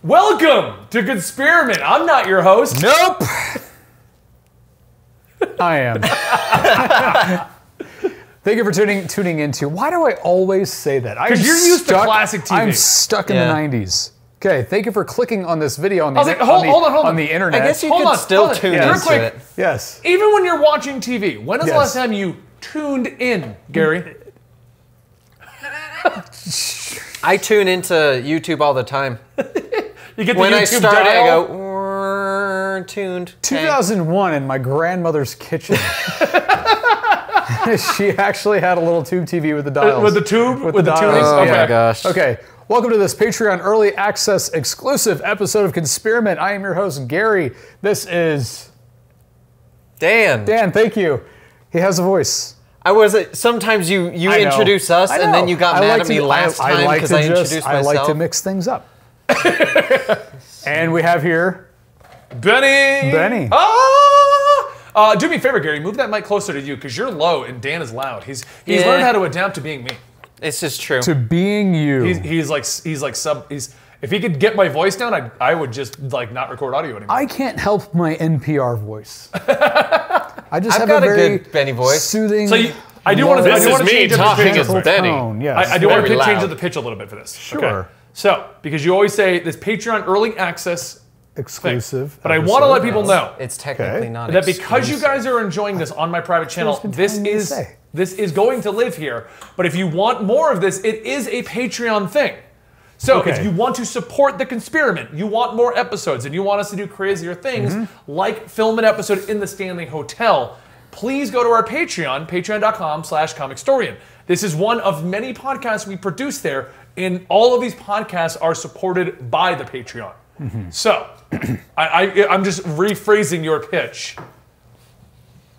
Welcome to Conspirament. I'm not your host. Nope. I am. Thank you for tuning into. Why do I always say that? Because you're used to classic TV. I'm stuck in the 90s. Okay, thank you for clicking on this video on the, hold on. on the internet. I guess you could still tune into it. Yes. Even when you're watching TV, when is the last time you tuned in, Gary? I tune into YouTube all the time. You get the when YouTube I start it, I dial? go, tuned. 2001 in my grandmother's kitchen. She actually had a little tube TV with the dials. With the tube? With the dials. tunings? Oh Okay. my gosh. Okay, welcome to this Patreon early access exclusive episode of Conspirament. I am your host, Gary. This is... Dan. Dan, thank you. He has a voice. Sometimes you introduce us and then you got mad at me last time because I introduced myself. I like to mix things up. And we have here... Benny. Do me a favor, Gary. Move that mic closer to you because you're low and Dan is loud. He's learned how to adapt to being me. This is true. To being you. If he could get my voice down, I would just like not record audio anymore. I can't help my NPR voice. I just have got a very good Benny voice. soothing. So I do want to. This is me talking as Benny. I do want to change the pitch a little bit for this. Sure. Okay. So because you always say this Patreon early access exclusive. thing, but I want to let people know It's technically not that because you guys are enjoying this on my private channel, this is going to live here. But if you want more of this, it is a Patreon thing. So if you want to support the Conspirament, you want more episodes, and you want us to do crazier things, like film an episode in the Stanley Hotel, please go to our Patreon, patreon.com/comicstorian. This is one of many podcasts we produce there, and all of these podcasts are supported by the Patreon. So, I'm just rephrasing your pitch.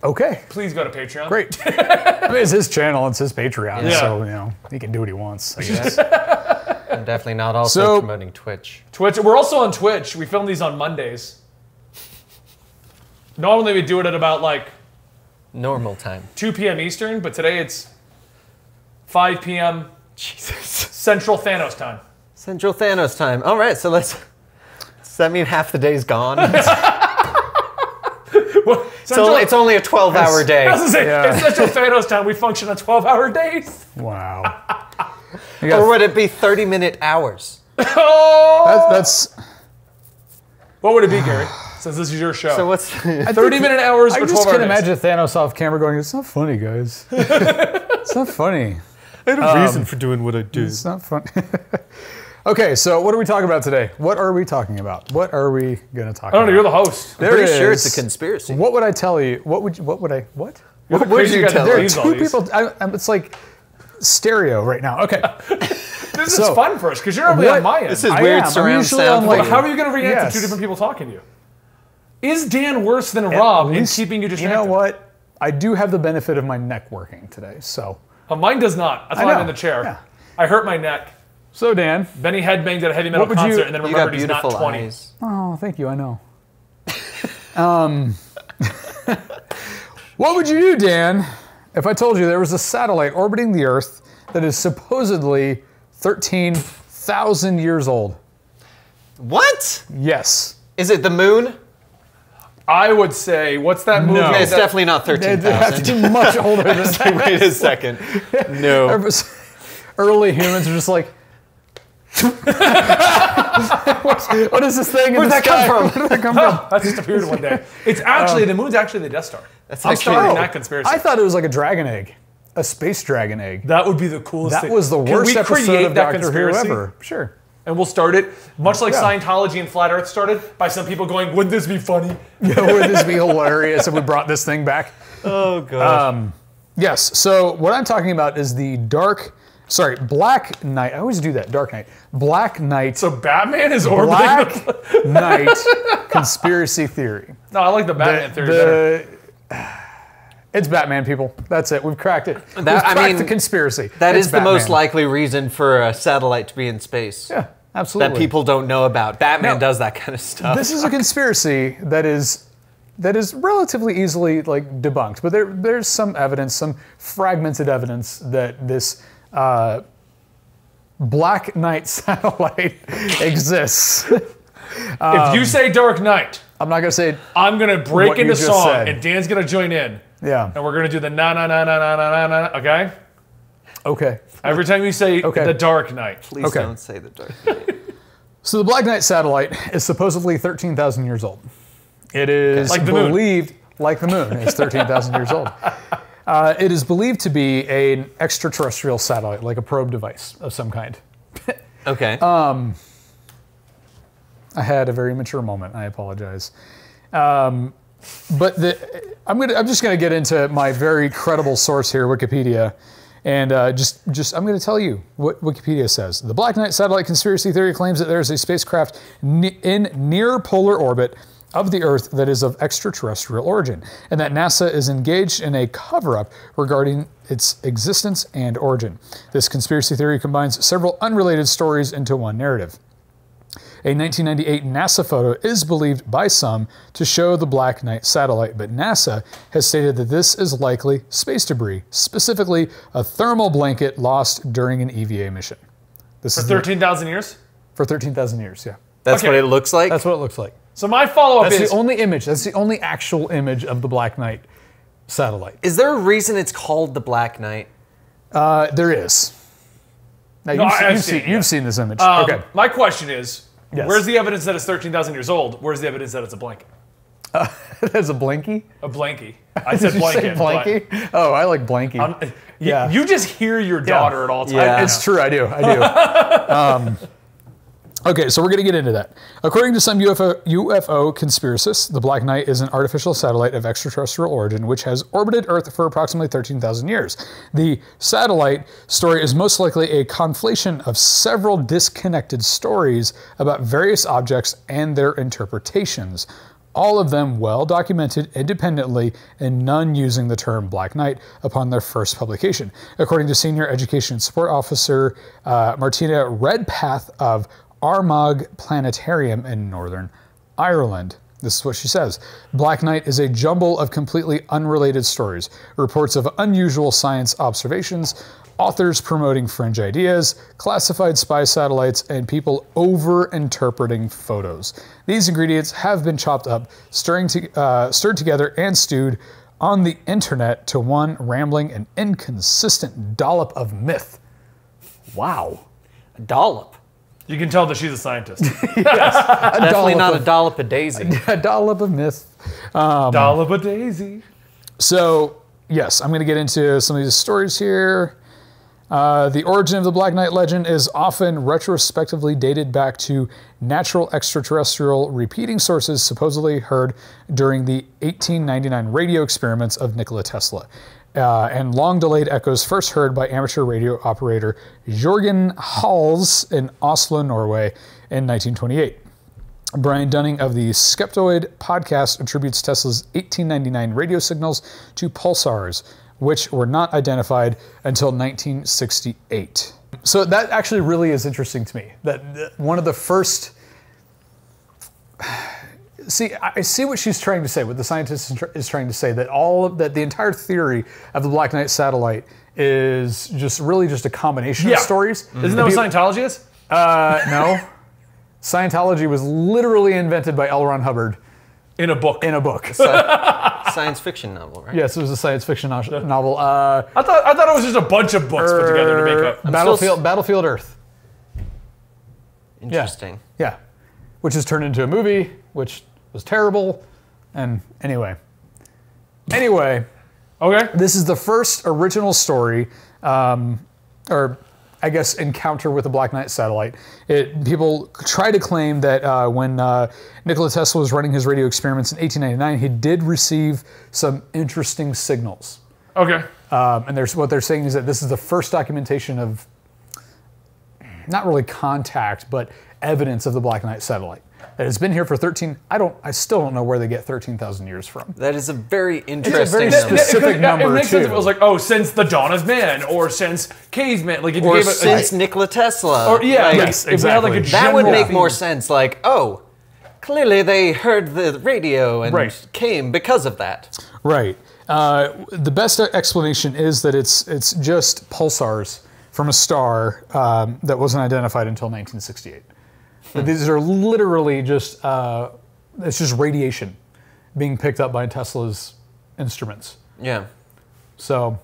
Okay. Please go to Patreon. Great. I mean, it's his channel, it's his Patreon, Yeah. so he can do what he wants, I guess. I'm definitely not also promoting Twitch. We're also on Twitch. We film these on Mondays. Normally we do it at about like Normal time. 2 p.m. Eastern, but today it's 5 p.m. Jesus. Central Thanos time. Central Thanos time. All right, so does that mean half the day's gone? So it's only a 12-hour day. I was gonna say, it's Central Thanos time. We function on 12-hour days. Wow. Or would it be 30-minute hours? Oh! That's... What would it be, Gary? Since this is your show. So what's 30-minute hours or 12 hours? I just can't imagine Thanos off camera going, it's not funny, guys. It's not funny. I had a reason for doing what I do. It's not funny. Okay, so what are we talking about today? What are we talking about? What are we going to talk about? I don't know, you're the host. I'm pretty sure it's a conspiracy. What would I tell you? What would I? What would you tell There are me? two people. It's like stereo right now. Okay. This is fun for us because you're normally on my end. This is weird surround sound. How are you going to react to two different people talking to you? Is Dan worse than Rob in keeping you distracted? You know what? I do have the benefit of my neck working today, so. Mine does not. That's why I'm in the chair. Yeah. I hurt my neck. So Dan. Benny headbanged at a heavy metal concert and then remembered he's not 20. Eyes. Oh, thank you. I know. What would you do, Dan, if I told you there was a satellite orbiting the Earth that is supposedly 13,000 years old? What? Yes. Is it the moon? I would say, what's that movie? No. It's definitely not 13,000. It's much older than that. Wait a second. No. Early humans are just like, what is this thing? Where'd that come from? Where did that come from? That just appeared one day. It's actually, the moon's actually the Death Star. I'm starting that conspiracy. I thought it was like a dragon egg. A space dragon egg. That would be the coolest thing. That was the worst episode of Doctor Who ever. Sure. And we'll start it, much like Scientology and Flat Earth started, by some people going, wouldn't this be funny? Yeah, wouldn't this be hilarious if we brought this thing back? Oh, God. Yes, so what I'm talking about is the Black Knight. I always do that, Dark Knight. Black Knight. So Batman is orbiting Black Knight conspiracy theory. No, I like the Batman theory better. It's Batman, people. That's it. We've cracked it. We've cracked the conspiracy. That it's is Batman. the most likely reason for a satellite to be in space. Yeah, absolutely. That people don't know about. Batman does that kind of stuff. This is a conspiracy that is relatively easily like debunked, but there's some evidence, some fragmented evidence that this Black Knight satellite exists. If you say Dark Knight, I'm not gonna say. I'm gonna break into song, and Dan's gonna join in. Yeah. And we're gonna do the na na na na na na na. Okay. Okay. Every time you say the Dark Knight, please don't say the Dark Knight. So the Black Knight satellite is supposedly 13,000 years old. It is believed, like the moon, is 13,000 years old. It is believed to be an extraterrestrial satellite, like a probe device of some kind. Okay. I had a very mature moment. I apologize. But I'm just gonna get into my very credible source here, Wikipedia, and I'm gonna tell you what Wikipedia says. The Black Knight satellite conspiracy theory claims that there is a spacecraft in near polar orbit of the Earth that is of extraterrestrial origin, and that NASA is engaged in a cover-up regarding its existence and origin. This conspiracy theory combines several unrelated stories into one narrative. A 1998 NASA photo is believed by some to show the Black Knight satellite, but NASA has stated that this is likely space debris, specifically a thermal blanket lost during an EVA mission. This is 13,000 years? For 13,000 years, yeah. That's what it looks like? That's what it looks like. So my follow-up is... That's the only image. That's the only actual image of the Black Knight satellite. Is there a reason it's called the Black Knight? There is. Now, you've seen this image. Okay. My question is, where's the evidence that it's 13,000 years old? Where's the evidence that it's a blanket? There's a blankie? A blankie. I said blanket. Blankie? Oh, I like blankie. Yeah. You just hear your daughter at all times. Yeah. It's true, I do. Okay, so we're going to get into that. According to some UFO conspiracists, the Black Knight is an artificial satellite of extraterrestrial origin which has orbited Earth for approximately 13,000 years. The satellite story is most likely a conflation of several disconnected stories about various objects and their interpretations, all of them well documented independently and none using the term Black Knight upon their first publication. According to Senior Education and Support Officer Martina Redpath of Armagh Planetarium in Northern Ireland. This is what she says. Black Knight is a jumble of completely unrelated stories, reports of unusual science observations, authors promoting fringe ideas, classified spy satellites, and people over-interpreting photos. These ingredients have been chopped up, stirred together, and stewed on the internet to one rambling and inconsistent dollop of myth. Wow. A dollop. You can tell that she's a scientist. Yes. Definitely not a dollop of daisy. A dollop of myth. Dollop of daisy. So, yes, I'm going to get into some of these stories here. The origin of the Black Knight legend is often retrospectively dated back to natural extraterrestrial repeating sources supposedly heard during the 1899 radio experiments of Nikola Tesla. And long-delayed echoes first heard by amateur radio operator Jørgen Hals in Oslo, Norway in 1928. Brian Dunning of the Skeptoid podcast attributes Tesla's 1899 radio signals to pulsars, which were not identified until 1968. So that actually really is interesting to me. That one of the first... See, I see what she's trying to say, what the scientist is trying to say, that the entire theory of the Black Knight satellite is just a combination of stories. Isn't that what Scientology is? No. Scientology was literally invented by L. Ron Hubbard. In a book. Science fiction novel, right? Yes, it was a science fiction novel. I thought it was just a bunch of books put together to make a... Battlefield Earth. Interesting. Yeah. Which is turned into a movie, which was terrible. And anyway. Okay. This is the first original story, or I guess encounter with the Black Knight satellite. People try to claim that when Nikola Tesla was running his radio experiments in 1899, he did receive some interesting signals. Okay. And what they're saying is that this is the first documentation of, not really contact, but evidence of the Black Knight satellite. That has been here for I still don't know where they get 13,000 years from. That is a very interesting It's a very specific number, It makes sense if it was like, since the dawn of man, or since caveman, like if you or gave since Nikola Tesla. Or yes, exactly. That would make more sense. Like, clearly they heard the radio and came because of that. Right. The best explanation is that it's just pulsars from a star that wasn't identified until 1968. These are literally just, it's just radiation being picked up by Tesla's instruments. Yeah. So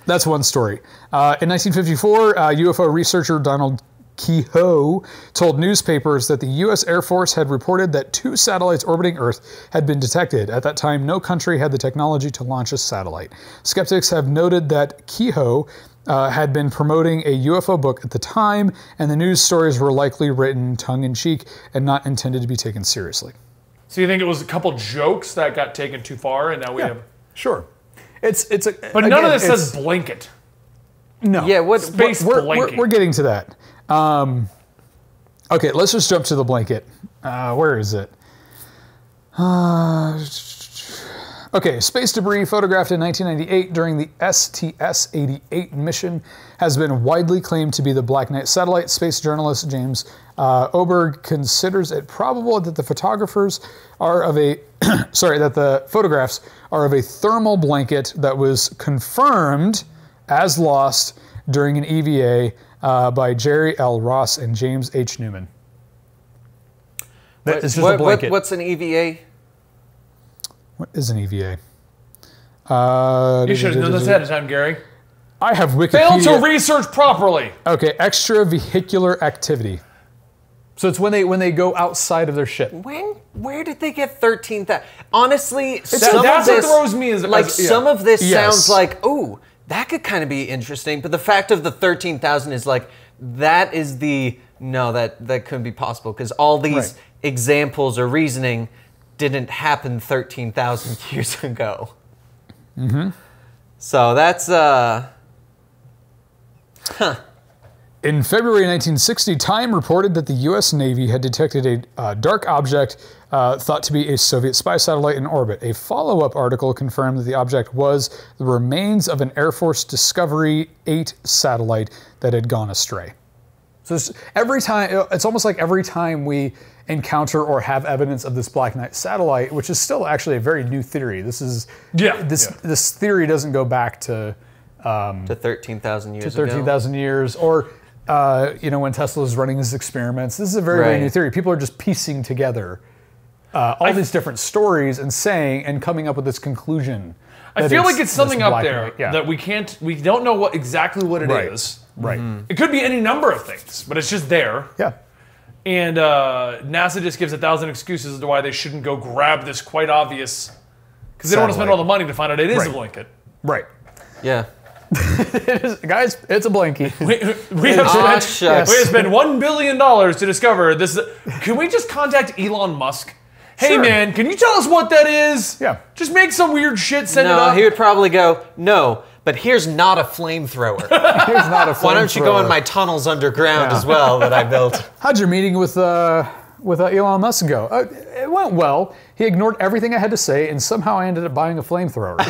that's one story. In 1954, UFO researcher Donald Kehoe told newspapers that the U.S. Air Force had reported that 2 satellites orbiting Earth had been detected. At that time, no country had the technology to launch a satellite. Skeptics have noted that Kehoe had been promoting a UFO book at the time, and the news stories were likely written tongue-in-cheek and not intended to be taken seriously. So you think it was a couple jokes that got taken too far, and now we have... Sure. But none of this says blanket. No. Yeah, we're getting to that. Okay, let's just jump to the blanket. Where is it? Okay, space debris photographed in 1998 during the STS-88 mission has been widely claimed to be the Black Knight satellite. Space journalist James Oberg considers it probable that the photographers are of a that the photographs are of a thermal blanket that was confirmed as lost during an EVA by Jerry L. Ross and James H. Newman. It's just a blanket. What's an EVA? What is an EVA? You should have done this ahead of time, Gary. I have Wikipedia. Failed to research properly. Okay, extravehicular activity. So it's when they go outside of their ship. Where did they get 13,000? Honestly, that's what throws me. Some of this sounds like, oh, that could kind of be interesting. But the fact of the 13,000 is like, that is the, no, that couldn't be possible. Because all these examples or reasoning didn't happen 13,000 years ago. Mm-hmm. So that's, In February 1960, Time reported that the U.S. Navy had detected a dark object thought to be a Soviet spy satellite in orbit. A follow-up article confirmed that the object was the remains of an Air Force Discovery 8 satellite that had gone astray. So it's almost like every time we encounter or have evidence of this Black Knight satellite, which is still actually a very new theory. This theory doesn't go back to 13,000 years. To 13,000 years, or when Tesla was running his experiments. This is a very, very new theory. People are just piecing together all these different stories and coming up with this conclusion. I feel like it's something up there that we don't know exactly what it is. Right. It could be any number of things, but it's just there. Yeah. And NASA just gives 1,000 excuses as to why they shouldn't go grab this quite obvious, because they don't want to spend all the money to find out it is a blanket. Right. Yeah. Guys, it's a blankie. We have spent $1 billion to discover this. Can we just contact Elon Musk? Hey, man, can you tell us what that is? Yeah. Just make some weird shit, send it up. No, he would probably go, no, but here's not a flamethrower. Here's not a flamethrower. Why don't you go in my tunnels underground as well that I built? How'd your meeting with Elon Musk go? It went well. He ignored everything I had to say, and somehow I ended up buying a flamethrower.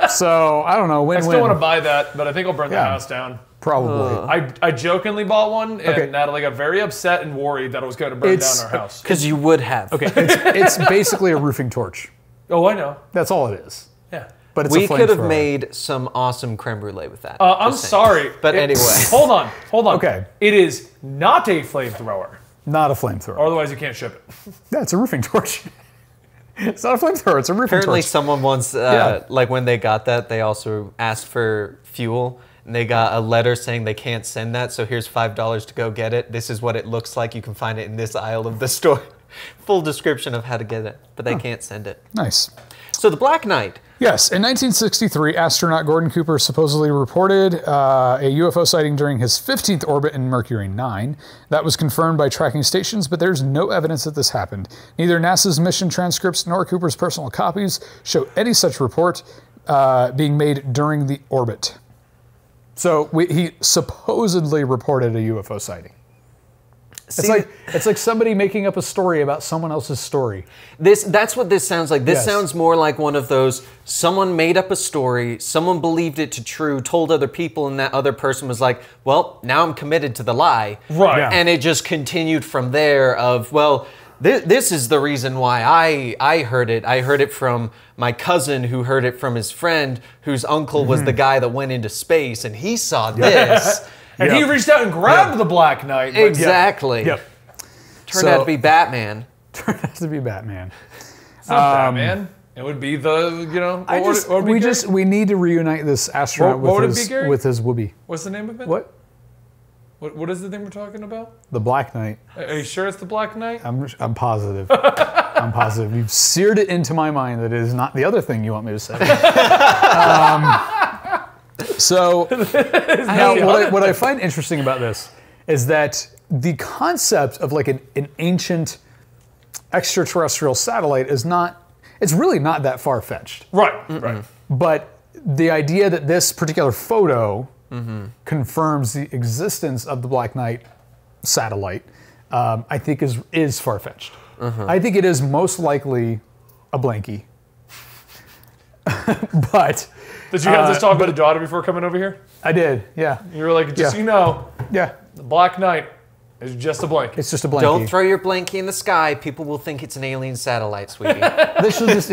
So, I don't know, win-win. I still want to buy that, but I think I'll burn the house down. Probably. I jokingly bought one, and Natalie got very upset and worried that I was going to burn down our house. Because you would have. Okay, it's basically a roofing torch. Oh, I know. That's all it is. Yeah. But it's we could have made some awesome creme brulee with that. I'm sorry. But anyway. Hold on. Okay. It is not a flamethrower. Not a flamethrower. Otherwise, you can't ship it. Yeah, it's a roofing torch. It's not a flamethrower, it's a roofing torch. Apparently someone once, like when they got that, they also asked for fuel. And they got a letter saying they can't send that, so here's $5 to go get it. This is what it looks like. You can find it in this aisle of the store. Full description of how to get it, but they can't send it. Nice. So the Black Knight. Yes, in 1963, astronaut Gordon Cooper supposedly reported a UFO sighting during his 15th orbit in Mercury 9. That was confirmed by tracking stations, but there's no evidence that this happened. Neither NASA's mission transcripts nor Cooper's personal copies show any such report being made during the orbit. So he supposedly reported a UFO sighting. It's like somebody making up a story about someone else's story. That's what this sounds like. This sounds more like one of those, someone made up a story, someone believed it to true, told other people, and that other person was like, well, now I'm committed to the lie. Right. Yeah. And it just continued from there of, well, this is the reason why I heard it. I heard it from my cousin who heard it from his friend whose uncle was the guy that went into space, and he saw this. And he reached out and grabbed the Black Knight. Exactly. Yep. Turned out to be Batman. Turned out to be Batman. It's not Batman. It would be the, you know, we need to reunite this astronaut with his whoopee. What's the name of it? What is the thing we're talking about? The Black Knight. Are you sure it's the Black Knight? I'm positive. I'm positive. You've seared it into my mind that it is not the other thing you want me to say. So now what I find interesting about this is that the concept of like an ancient extraterrestrial satellite is not, it's really not that far-fetched. Right, right. But the idea that this particular photo confirms the existence of the Black Knight satellite, I think is far-fetched. I think it is most likely a blankie. But did you have this talk with the daughter before coming over here? I did, yeah. You were like, just so you know, the Black Knight is just a blankie. It's just a blankie. Don't throw your blankie in the sky. People will think it's an alien satellite, sweetie. They should just,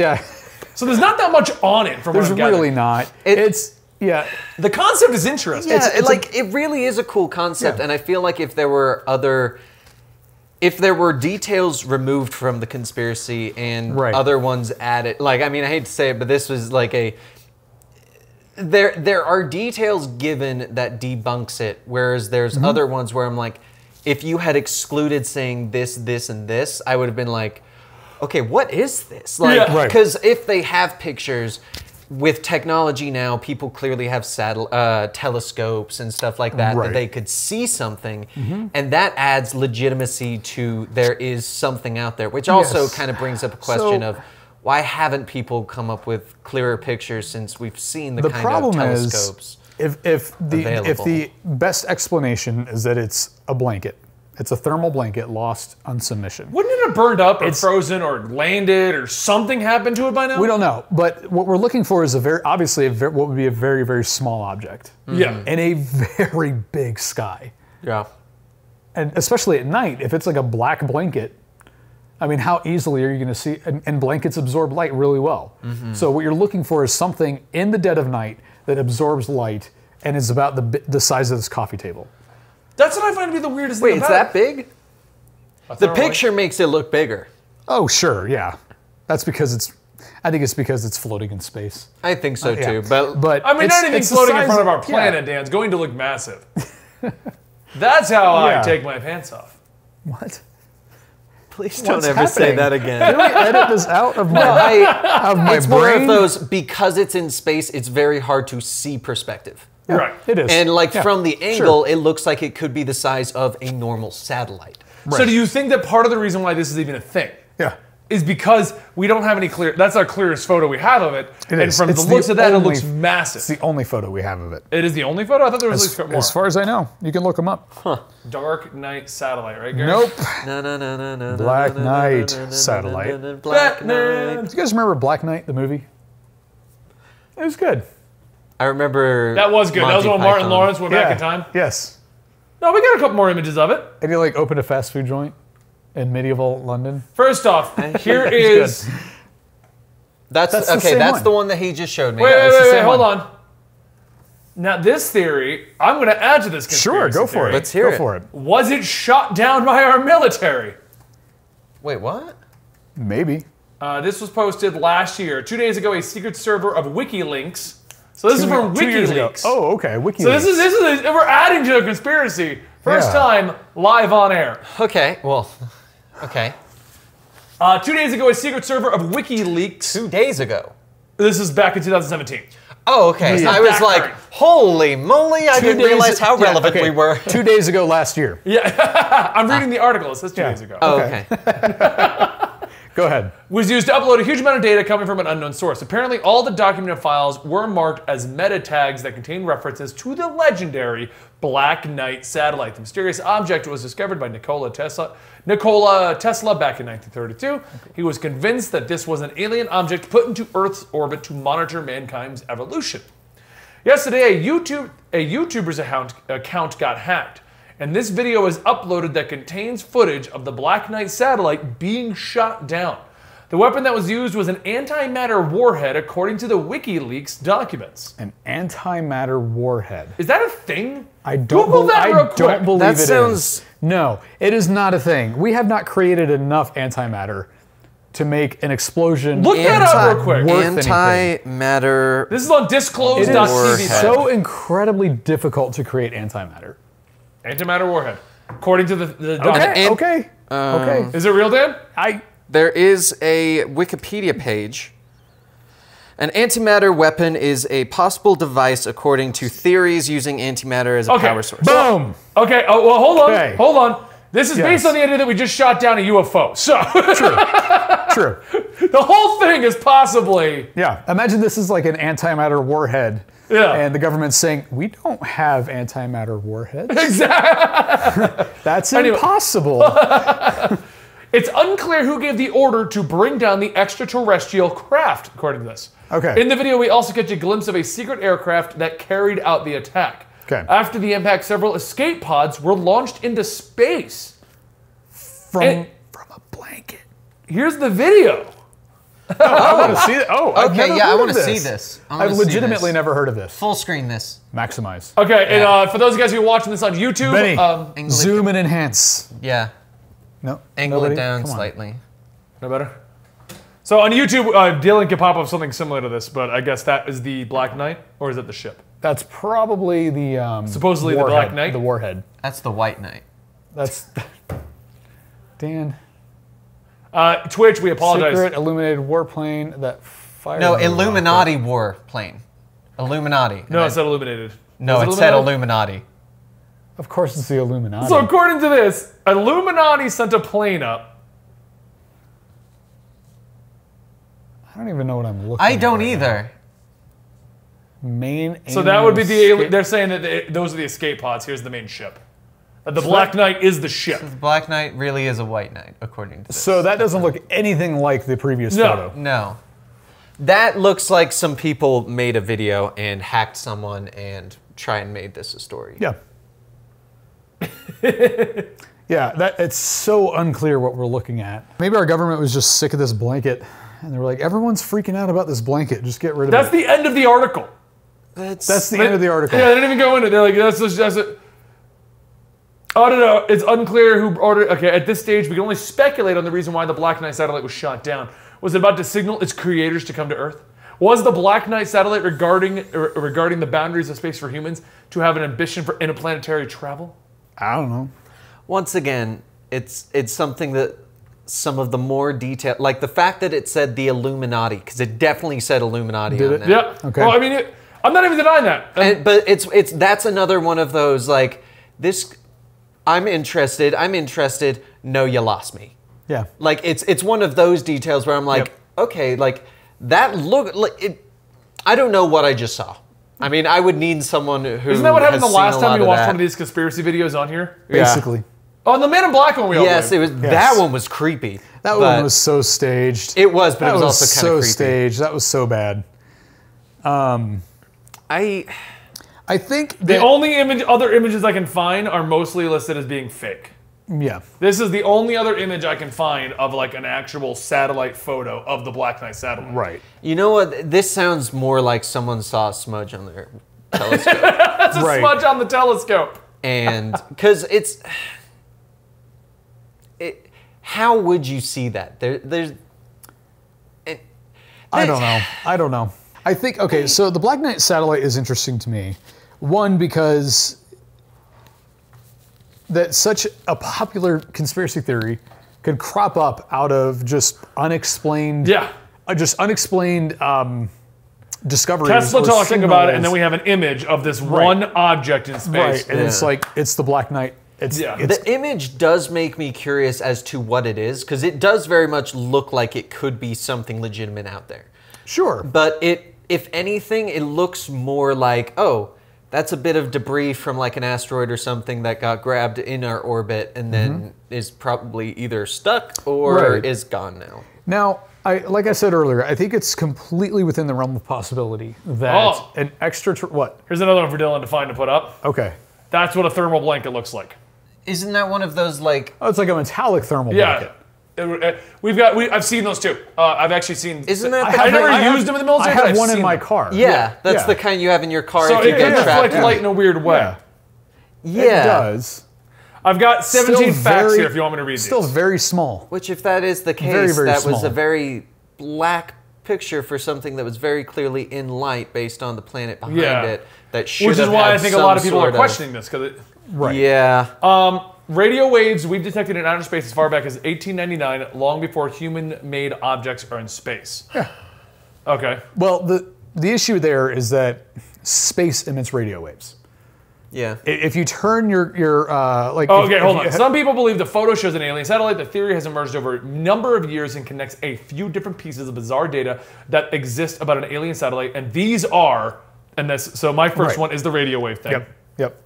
So there's not that much on it from what I'm gathering. Really not. It's the concept is interesting. Yeah, it really is a cool concept, and I feel like if there were details removed from the conspiracy and other ones added, like, I mean, I hate to say it, but this was like there are details given that debunks it, whereas there's other ones where I'm like, if you had excluded saying this, this, and this, I would have been like, okay, what is this? Like, because if they have pictures with technology now, people clearly have telescopes and stuff like that that they could see something, and that adds legitimacy to there is something out there, which also kind of brings up a question of why haven't people come up with clearer pictures since we've seen the kind of telescopes? If the best explanation is that it's a blanket, it's a thermal blanket lost on submission. Wouldn't it have burned up or frozen or landed or something happened to it by now? We don't know, but what we're looking for is obviously what would be a very, very small object. Yeah. In a very big sky. Yeah. And especially at night, if it's like a black blanket, I mean, how easily are you going to see? And blankets absorb light really well. So what you're looking for is something in the dead of night that absorbs light and is about the size of this coffee table. That's what I find to be the weirdest thing about it. Wait, it's that big? The picture makes it look bigger. Oh, sure, yeah. That's because I think it's because it's floating in space. I think so too, but I mean, anything floating in front of our planet, Dan, is going to look massive. That's how I take my pants off. What? Please don't ever say that again. Can we edit this out of my it's brain? More of those, because it's in space, it's very hard to see perspective. Yeah, right. It is. And like from the angle, it looks like it could be the size of a normal satellite. Right. So do you think that part of the reason why this is even a thing is because we don't have any that's our clearest photo we have of it. And from the looks of that, it looks massive. It's the only photo we have of it. It is the only photo? I thought there was at least more. As far as I know. You can look them up. Dark Knight satellite, right, Gary? Nope. No. Black Knight satellite. Black Knight. Do you guys remember Black Knight, the movie? It was good. I remember that was good. That was when Martin Lawrence went back in time? Yes. No, we got a couple more images of it. And he like opened a fast food joint in medieval London. First off, here is... That's okay, that's the one that he just showed me. Wait, hold on. Now this theory, I'm going to add to this conspiracy go for it. Let's hear it. Go for it. Was it shot down by our military? Wait, what? Maybe. This was posted last year. 2 days ago, a secret server of WikiLeaks. So this is from WikiLeaks. Oh, okay, WikiLeaks. So this is we're adding to the conspiracy. First time live on air. Okay, well, okay. 2 days ago, a secret server of WikiLeaks. 2 days ago. This is back in 2017. Oh, okay. So I was like, holy moly, I didn't realize how relevant we were. 2 days ago last year. Yeah, I'm reading the article. It says 2 days ago. Oh, okay. Go ahead. Was used to upload a huge amount of data coming from an unknown source. Apparently, all the documented files were marked as meta tags that contained references to the legendary Black Knight satellite. The mysterious object was discovered by Nikola Tesla back in 1932. He was convinced that this was an alien object put into Earth's orbit to monitor mankind's evolution. Yesterday, a YouTuber's account got hacked. And this video is uploaded that contains footage of the Black Knight satellite being shot down. The weapon that was used was an antimatter warhead, according to the WikiLeaks documents. An antimatter warhead. Is that a thing? I don't, Google that real quick. don't believe That it sounds- is. No, it is not a thing. We have not created enough antimatter to make an explosion. Look that up real quick. Worth anything. Antimatter. This is on It disclosed.tv. is so incredibly difficult to create antimatter. Antimatter warhead, according to the document. Okay. Okay. Is it real, Dan? There is a Wikipedia page. An antimatter weapon is a possible device according to theories using antimatter as a power source. Boom. Okay. Oh well, hold on. Okay. Hold on. This is based Yes. on the idea that we just shot down a UFO. So True. the whole thing is possibly. Yeah. Imagine this is like an antimatter warhead. Yeah. And the government's saying, we don't have antimatter warheads. Exactly. That's impossible. It's unclear who gave the order to bring down the extraterrestrial craft, according to this. Okay. In the video, we also catch a glimpse of a secret aircraft that carried out the attack. Okay. After the impact, several escape pods were launched into space. From And- a blanket. Here's the video. I want to see it. Oh, I've Okay, never yeah, I heard want of to see this. this. I wanna I've see legitimately this. never heard of this. Full screen this. Maximize. Okay, Yeah. and for those of you guys who are watching this on YouTube, Benny, zoom and enhance. Yeah. No. Angle nobody? it down Come on. slightly. no better. So on YouTube, Dylan can pop up something similar to this, but I guess that is the Black Knight, or is it the ship? That's probably the Supposedly the warhead, Black Knight? The warhead. That's the White Knight. That's Dan. Twitch, we apologize. Secret illuminated warplane that fired. No, the Illuminati warplane. Illuminati. No, it said illuminated. No, Was it said Illuminati? Illuminati. Of course, it's the Illuminati. So according to this, Illuminati sent a plane up. I don't even know what I'm looking. I don't at right either. now. Main. So that would be the alien they're saying that those are the escape pods. Here's the main ship. The Black Knight is the ship. The Black Knight really is a White Knight, according to this. So that doesn't look anything like the previous No. photo. No. That looks like some people made a video and hacked someone and try and made this a story. Yeah. Yeah, that it's so unclear what we're looking at. Maybe our government was just sick of this blanket, and they were like, "Everyone's freaking out about this blanket. Just get rid of That's it." the end of the article. That's the end of the article. Yeah, they didn't even go into it. They're like, that's it. Oh, no. It's unclear who ordered. Okay, at this stage, we can only speculate on the reason why the Black Knight satellite was shot down. Was it about to signal its creators to come to Earth? Was the Black Knight satellite regarding the boundaries of space for humans to have an ambition for interplanetary travel? I don't know. Once again, it's something that some of the more detail, like the fact that it said the Illuminati, because it definitely said Illuminati Did on it? there. Yeah. Okay. Well, I mean, I'm not even denying that. But it's that's another one of those like this. I'm interested. No, you lost me. Yeah. Like it's one of those details where I'm like, Yep. okay, like that look like it. I don't know what I just saw. I mean, I would need someone who. Isn't that what happened the has last seen a time lot you of watched that. one of these conspiracy videos on here? Basically. Oh, and the Man in Black one we all Yes, did. it was. Yes. That one was creepy. That but one was so staged. It was, but that it was also kind so of creepy. staged. That was so bad. I think The that, only other images I can find are mostly listed as being fake. yeah. This is the only other image I can find of like an actual satellite photo of the Black Knight satellite. Right. You know what? This sounds more like someone saw a smudge on their telescope, That's a Right. smudge on the telescope. and because how would you see that? I don't know. I think, okay, so the Black Knight satellite is interesting to me. One, because that such a popular conspiracy theory could crop up out of just unexplained, discoveries. Tesla or talking about it, and then signals. we have an image of this one object in space. Right, and it's like, it's the Black Knight. It's The image does make me curious as to what it is, because it does very much look like it could be something legitimate out there. sure. But if anything, it looks more like, oh, that's a bit of debris from like an asteroid or something that got grabbed in our orbit and then is probably either stuck or Right. is gone now. Now, like I said earlier, I think it's completely within the realm of possibility that an what? Here's another one for Dylan to find and put up. Okay. That's what a thermal blanket looks like. Isn't that one of those like? Oh, it's like a metallic thermal Yeah. blanket. I've seen those too. I've actually seen. Isn't that? I never used them in the military. I have one in my car. Yeah, that's the kind you have in your car. So if you it get can trapped. deflect light in a weird way. Yeah. It does. I've got 17 facts here if you want me to read these. Still very small. Which, if that is the case, Very, very that was small. a very black picture for something that was very clearly in light based on the planet behind it. That should Which is have why had I think a lot of people are questioning this because Right. Yeah. radio waves we've detected in outer space as far back as 1899, long before human-made objects are in space. Yeah. Okay. Well, the issue there is that space emits radio waves. Yeah. If you turn your like. Okay, hold on. Some people believe the photo shows an alien satellite. The theory has emerged over a number of years and connects a few different pieces of bizarre data that exist about an alien satellite, and these are, and this. So my first one is the radio wave thing. Yep.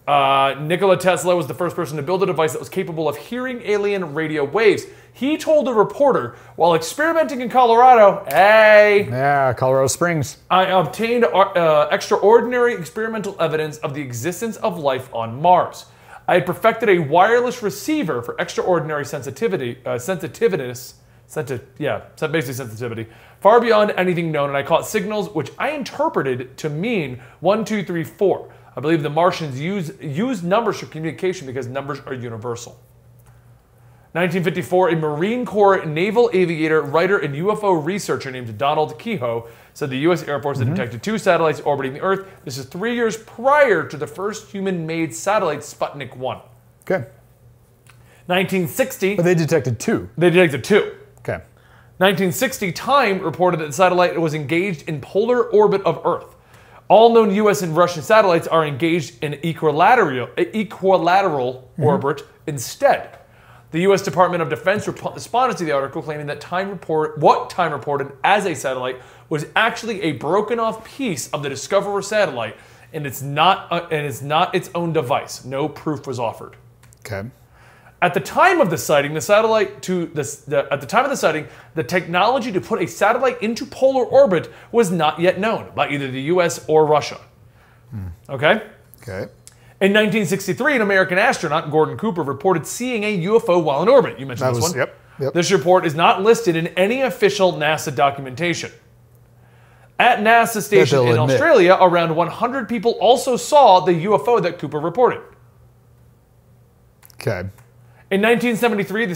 Nikola Tesla was the first person to build a device that was capable of hearing alien radio waves. He told a reporter, while experimenting in Colorado, Yeah, Colorado Springs. I obtained extraordinary experimental evidence of the existence of life on Mars. I had perfected a wireless receiver for extraordinary sensitivity, basically sensitivity, far beyond anything known, and I caught signals which I interpreted to mean 1, 2, 3, 4. I believe the Martians use numbers for communication because numbers are universal. 1954, a Marine Corps naval aviator, writer, and UFO researcher named Donald Kehoe said the U.S. Air Force had detected 2 satellites orbiting the Earth. This is 3 years prior to the first human-made satellite, Sputnik 1. Okay. 1960. But they detected 2. They detected 2. Okay. 1960, Time reported that the satellite was engaged in polar orbit of Earth. All known U.S. and Russian satellites are engaged in equilateral orbit instead. The U.S. Department of Defense responded to the article, claiming that what Time reported as a satellite was actually a broken-off piece of the Discoverer satellite, and it's not its own device. No proof was offered. Okay. At the time of the sighting, the technology to put a satellite into polar orbit was not yet known by either the U.S. or Russia. Okay? Okay. In 1963, an American astronaut, Gordon Cooper, reported seeing a UFO while in orbit. You mentioned this one. Yep. This report is not listed in any official NASA documentation. At NASA station in Australia, around 100 people also saw the UFO that Cooper reported. Okay. In 1973, the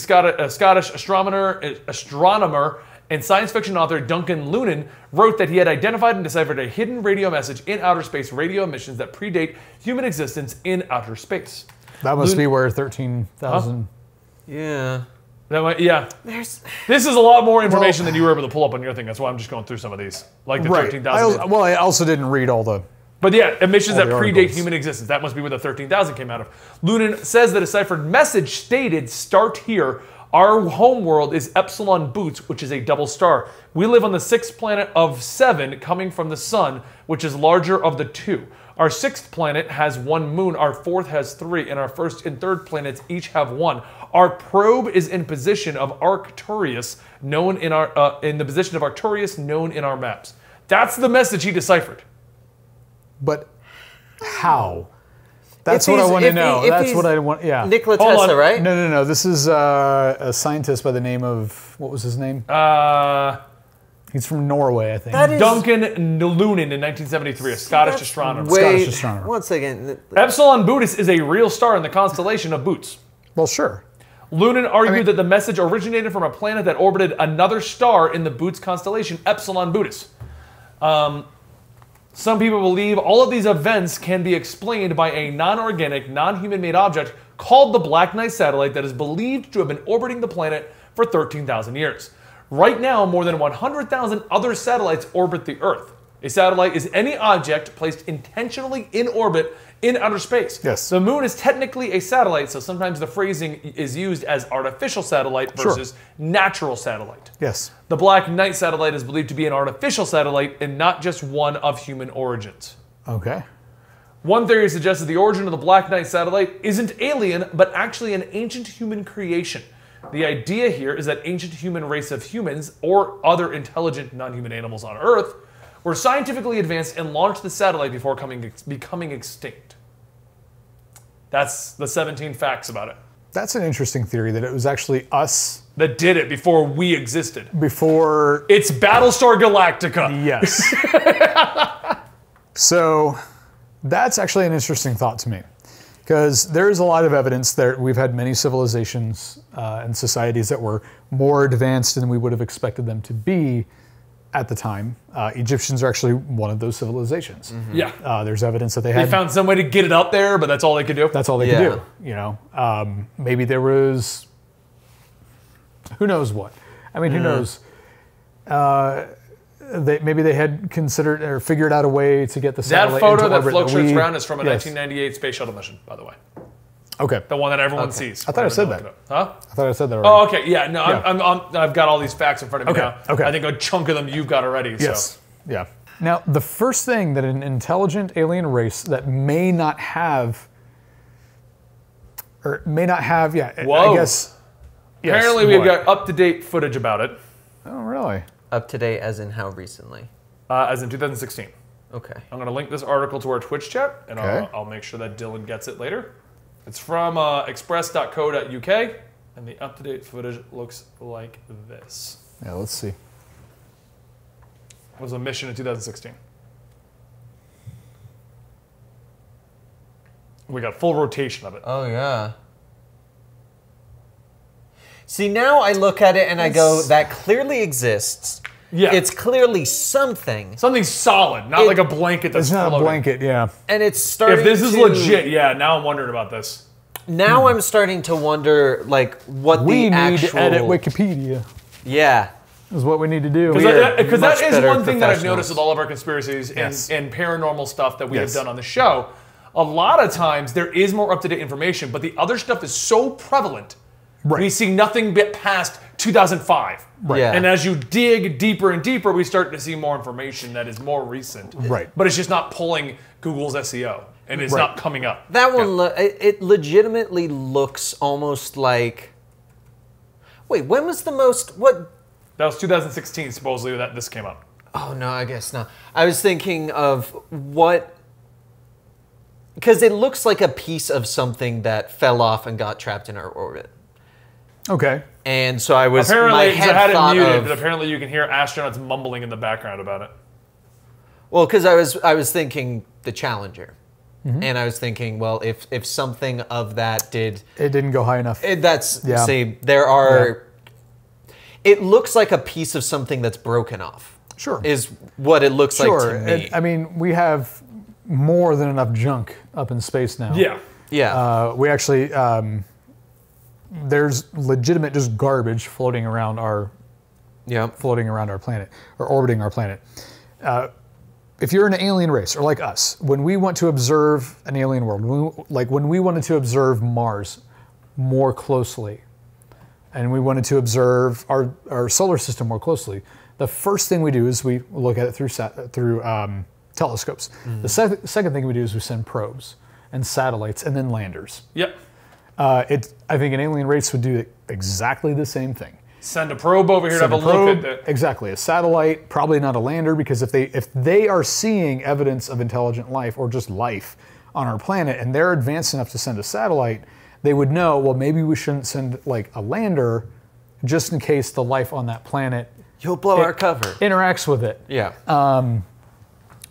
Scottish astronomer and science fiction author Duncan Lunan wrote that he had identified and deciphered a hidden radio message in outer space radio emissions that predate human existence in outer space. That must be where 13,000... Yeah. This is a lot more information than you were able to pull up on your thing. That's why I'm just going through some of these. Like the 13,000. I also didn't read all the... But yeah, emissions that predate human existence. That must be where the 13,000 came out of. Lunan says the deciphered message stated, "Start here. Our home world is Epsilon Boots, which is a double star. We live on the 6th planet of 7 coming from the sun, which is larger of the 2. Our 6th planet has 1 moon, our 4th has 3, and our 1st and 3rd planets each have 1. Our probe is in position of Arcturus, known in the position of Arcturus known in our maps." That's the message he deciphered. But how? That's what I want to know. That's what I want. Yeah. Nikola Tesla, right? No. This is a scientist by the name of, what was his name? He's from Norway, I think. Duncan Lunan in 1973, a Scottish astronomer. Scottish astronomer. Once again, Epsilon Bootis is a real star in the constellation of Boots. Well, sure. Lunan argued that the message originated from a planet that orbited another star in the Boots constellation, Epsilon Bootis. Some people believe all of these events can be explained by a non-organic, non-human-made object called the Black Knight satellite that is believed to have been orbiting the planet for 13,000 years. Right now, more than 100,000 other satellites orbit the Earth. A satellite is any object placed intentionally in orbit in outer space. Yes. The moon is technically a satellite, so sometimes the phrasing is used as artificial satellite versus natural satellite. Yes. The Black Knight satellite is believed to be an artificial satellite and not just one of human origins. Okay. One theory suggests that the origin of the Black Knight satellite isn't alien, but actually an ancient human creation. The idea here is that ancient human race of humans, or other intelligent non-human animals on Earth, were scientifically advanced and launched the satellite before becoming extinct. That's the 17 facts about it. That's an interesting theory, that it was actually us that did it before we existed. Before... It's Battlestar Galactica. Yes. So that's actually an interesting thought to me. Because there's a lot of evidence that we've had many civilizations and societies that were more advanced than we would have expected them to be at the time. Egyptians are actually one of those civilizations. Mm-hmm. Yeah. There's evidence that they found some way to get it up there, but that's all they could do. That's all they could do. You know, maybe there was, who knows what? I mean, who knows? Maybe they had considered or figured out a way to get the satellite That photo into that orbit fluctuates around is from a 1998 space shuttle mission, by the way. Okay. The one that everyone sees. I thought I said that. Huh? I thought I said that already. Oh, okay. Yeah. No, I've got all these facts in front of me now. Okay. I think a chunk of them you've got already. Yes. So. Yeah. Now, the first thing that an intelligent alien race that may not have, Whoa. I guess. Yes, apparently, we've got up-to-date footage about it. Oh, really? Up to date, as in how recently? As in 2016. Okay. I'm going to link this article to our Twitch chat, and I'll make sure that Dylan gets it later. It's from express.co.uk, and the up-to-date footage looks like this. Yeah, let's see. It was a mission in 2016. We got full rotation of it. Oh, yeah. See, now I look at it and I go, that clearly exists. Yeah. It's clearly something. Something solid, not like a blanket that's It's not floating. a blanket, yeah. And it's starting If this is legit, yeah, now I'm wondering about this. Now I'm starting to wonder, like, what We the need actual... to edit Wikipedia. Yeah. Is what we need to do. Because that is better one thing that I've professionals. noticed with all of our conspiracies Yes. and paranormal stuff that we have Yes. done on the show. A lot of times there is more up-to-date information, but the other stuff is so prevalent, we see nothing but past 2005. Right. Yeah. And as you dig deeper and deeper, we start to see more information that is more recent. Right. But it's just not pulling Google's SEO, and it's not coming up. That one, it legitimately looks almost like... Wait, when was the most... What? That was 2016, supposedly, that this came up. Oh, no, I guess not. I was thinking of what... Because it looks like a piece of something that fell off and got trapped in our orbit. Okay. And so I was... Apparently, my I head had it thought muted, of, but apparently you can hear astronauts mumbling in the background about it. Well, because I was thinking the Challenger. And I was thinking, well, if something of that did... It didn't go high enough. See, there are... It looks like a piece of something that's broken off. Sure. Is what it looks like to me. I mean, we have more than enough junk up in space now. Yeah. Yeah. We actually... there's legitimate just garbage floating around our planet, or orbiting our planet. If you're an alien race, or like us, when we want to observe an alien world, when we wanted to observe Mars more closely, and we wanted to observe our solar system more closely, the first thing we do is we look at it through telescopes. The second thing we do is we send probes and satellites and then landers. Yep. I think an alien race would do exactly the same thing. Send a probe over here to have a look at it. Exactly, a satellite, probably not a lander, because if they are seeing evidence of intelligent life or just life on our planet, and they're advanced enough to send a satellite, they would know, well, maybe we shouldn't send like a lander, just in case the life on that planet You'll blow our cover. interacts with it. Yeah.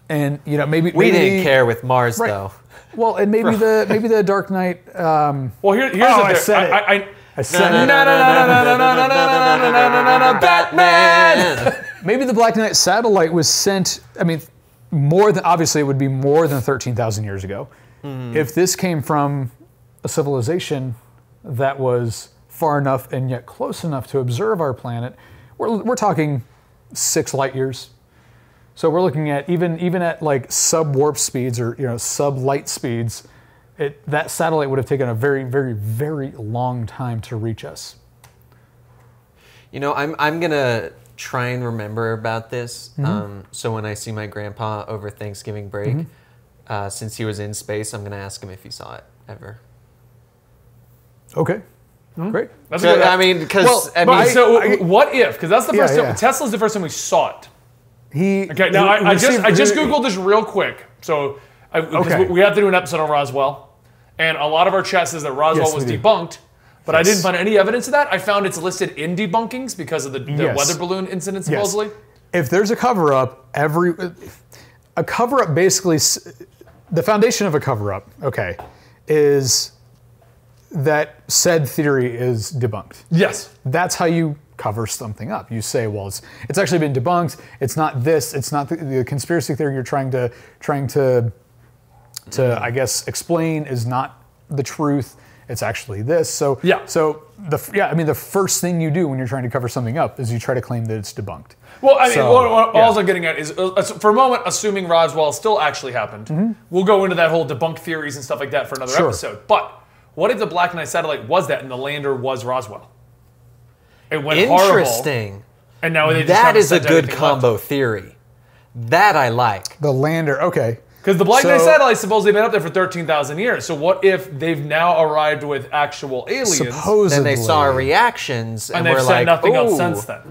And maybe we didn't care with Mars though. Well, and maybe the Dark Knight. Well, here's the thing. I said it. I said it. Batman. Maybe the Black Knight satellite was sent. I mean, obviously it would be more than 13,000 years ago. If this came from a civilization that was far enough and yet close enough to observe our planet, we're talking 6 light years. So we're looking at even at like sub-warp speeds or sub-light speeds, that satellite would have taken a very, very, very long time to reach us. I'm gonna try and remember about this. So when I see my grandpa over Thanksgiving break, since he was in space, I'm gonna ask him if he saw it ever. Okay. Great. That's a good. So what if? Because that's the first time. Tesla's the first time we saw it. I just Googled this real quick. So we have to do an episode on Roswell, and a lot of our chat says that Roswell was debunked. But I didn't find any evidence of that. I found it's listed in debunkings because of the weather balloon incident, supposedly. If there's a cover-up, a cover-up basically, the foundation of a cover-up, okay, is that said theory is debunked. Yes. That's how you cover something up. You say, well, it's actually been debunked. It's not this. It's not the conspiracy theory you're trying to I guess explain is not the truth. It's actually this. So the first thing you do when you're trying to cover something up is you try to claim that it's debunked. Well, I mean, all I'm getting at is, for a moment, assuming Roswell still actually happened, we'll go into that whole debunk theories and stuff like that for another episode. But what if the Black Knight satellite was that and the lander was Roswell? It went Interesting. horrible. And now they just that is a good combo theory. That I like. The lander, okay. Because the Black Knight satellite's supposedly been up there for 13,000 years. So what if they've now arrived with actual aliens? Supposedly. Then they saw our reactions and they've we're said like, nothing else since then.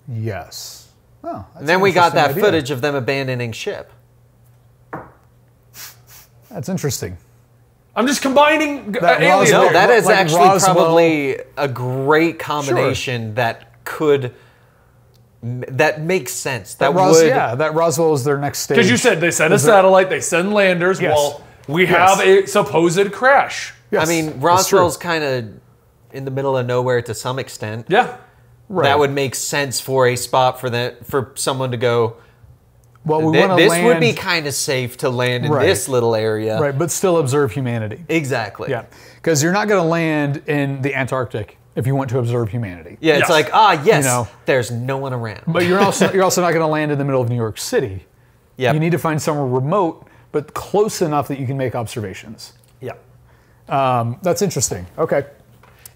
Yes. Oh, and then we got that footage of them abandoning ship. That's interesting. I'm just combining No, aliens. that is actually probably a great combination that makes sense. That Roswell is their next stage. Because you said they send a satellite, they send landers. Yes. Well, we have a supposed crash. Yes, I mean, Roswell's kind of in the middle of nowhere to some extent. Yeah. Right. That would make sense for a spot for someone to go. Well, this would be kind of safe to land in this little area. Right, but still observe humanity. Exactly. Yeah, because you're not going to land in the Antarctic if you want to observe humanity. Yeah, it's like, there's no one around. But you're also not going to land in the middle of New York City. Yeah. You need to find somewhere remote, but close enough that you can make observations. Yeah. That's interesting. Okay.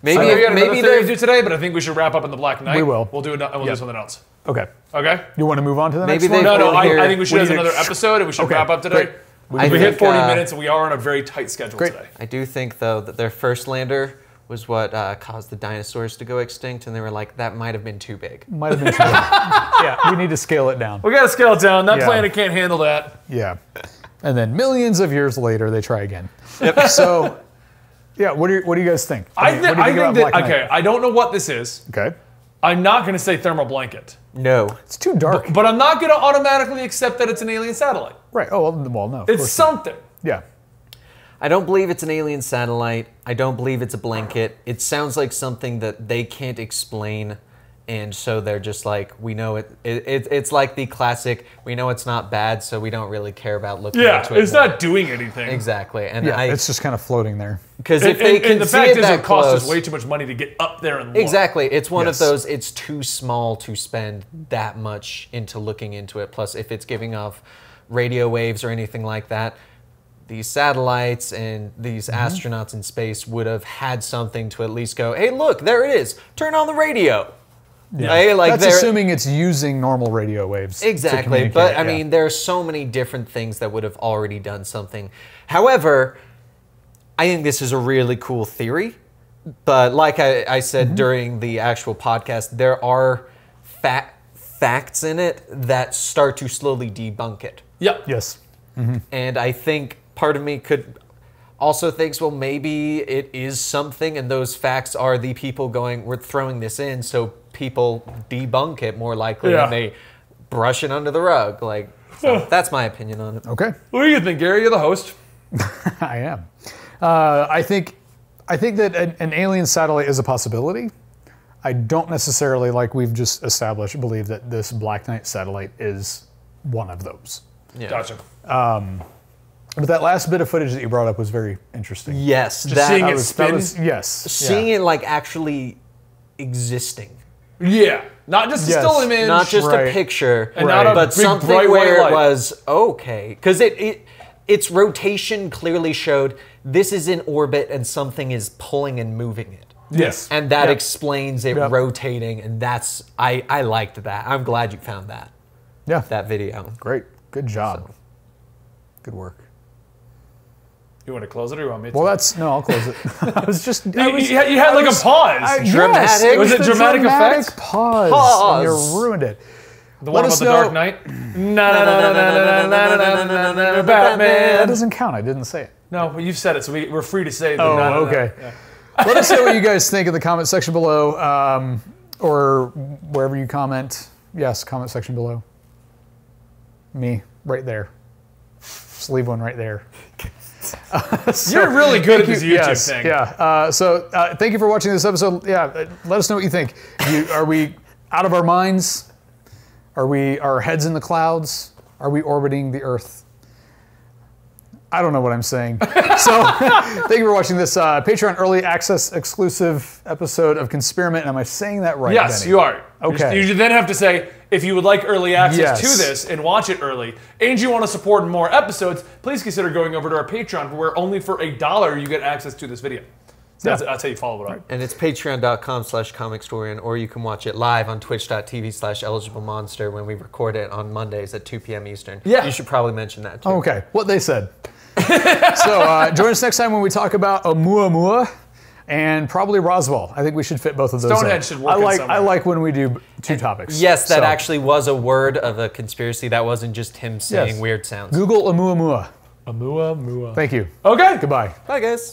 Maybe they do today, but I think we should wrap up in the Black Knight. We will. We'll do something else. Okay. Okay. You want to move on to the next Maybe one? No. I think we should have another episode, and we should wrap up today. Great. We hit 40 minutes, and we are on a very tight schedule today. I do think, though, that their first lander was what caused the dinosaurs to go extinct, and they were like, that might have been too big. Might have been too big. Yeah, we need to scale it down. We got to scale it down. That planet can't handle that. Yeah. And then millions of years later, they try again. Yep. So, yeah, what do you guys think? I think that, okay, I don't know what this is. Okay. I'm not going to say thermal blanket. No. It's too dark. But I'm not going to automatically accept that it's an alien satellite. Right. Oh, well, no. It's something. Yeah. I don't believe it's an alien satellite. I don't believe it's a blanket. It sounds like something that they can't explain, and so they're just like, we know it. It's like the classic, we know it's not bad, so we don't really care about looking into it. Yeah, it's not doing anything. Exactly. And it's just kind of floating there. Because if they can the see fact it is, that it costs close, us way too much money to get up there and look. Exactly. It's one of those, it's too small to spend that much into looking into it. Plus, if it's giving off radio waves or anything like that, these satellites and these astronauts in space would have had something to at least go, hey, look, there it is. Turn on the radio. Yeah. That's assuming it's using normal radio waves. Exactly. But, I mean, there are so many different things that would have already done something. However, I think this is a really cool theory. But like I said during the actual podcast, there are facts in it that start to slowly debunk it. Yep. Yes. And I think part of me could also thinks, well, maybe it is something, and those facts are the people going, we're throwing this in, so people debunk it more likely, and they brush it under the rug. Like, so that's my opinion on it. Okay. What do you think, Gary? You're the host. I am. I think that an alien satellite is a possibility. I don't necessarily, like we've just established, believe that this Black Knight satellite is one of those. Yeah. Gotcha. But that last bit of footage that you brought up was very interesting. Yes. Just seeing it spin? Yes. Seeing it like actually existing. Yeah. Not just a still image. Not just a picture. And not a but big, something bright where white it light. was okay. Because its rotation clearly showed this is in orbit and something is pulling and moving it. Yes. And that explains it rotating, and that's I liked that. I'm glad you found that. Yeah. That video. Great. Good job. Good work. You want to close it or you want me to? Well, I'll close it. I was just. You had like a pause. Dramatic. Yes, Was it dramatic effect? Pause. And you ruined it. The one about the Dark Knight? Batman. That doesn't count. I didn't say it. No, well, you've said it, so we're free to say. Okay. Let us know what you guys think in the comment section below, or wherever you comment. Yes, comment section below. Me, right there. Just leave one right there. You're really good at this YouTube thing. Yeah. Thank you for watching this episode. Yeah. Let us know what you think. Are we out of our minds? Are our heads in the clouds? Are we orbiting the Earth? I don't know what I'm saying. So, thank you for watching this Patreon early access exclusive episode of Conspirament. Am I saying that right? Yes, Benny? you are. Okay. You then have to say, if you would like early access to this and watch it early, and you want to support more episodes, please consider going over to our Patreon, where only for $1 you get access to this video. So that's how you follow it up. And it's patreon.com/comicstorian, or you can watch it live on twitch.tv/eligiblemonster when we record it on Mondays at 2 p.m. Eastern. Yeah. You should probably mention that too. Okay, what they said. So join us next time when we talk about Oumuamua and probably Roswell. I think we should fit both of those. Stonehenge should work in somewhere. I like when we do two topics. Yes, that actually was a word of a conspiracy. That wasn't just him saying weird sounds. Google Oumuamua. Oumuamua. Thank you. Okay. Goodbye. Bye, guys.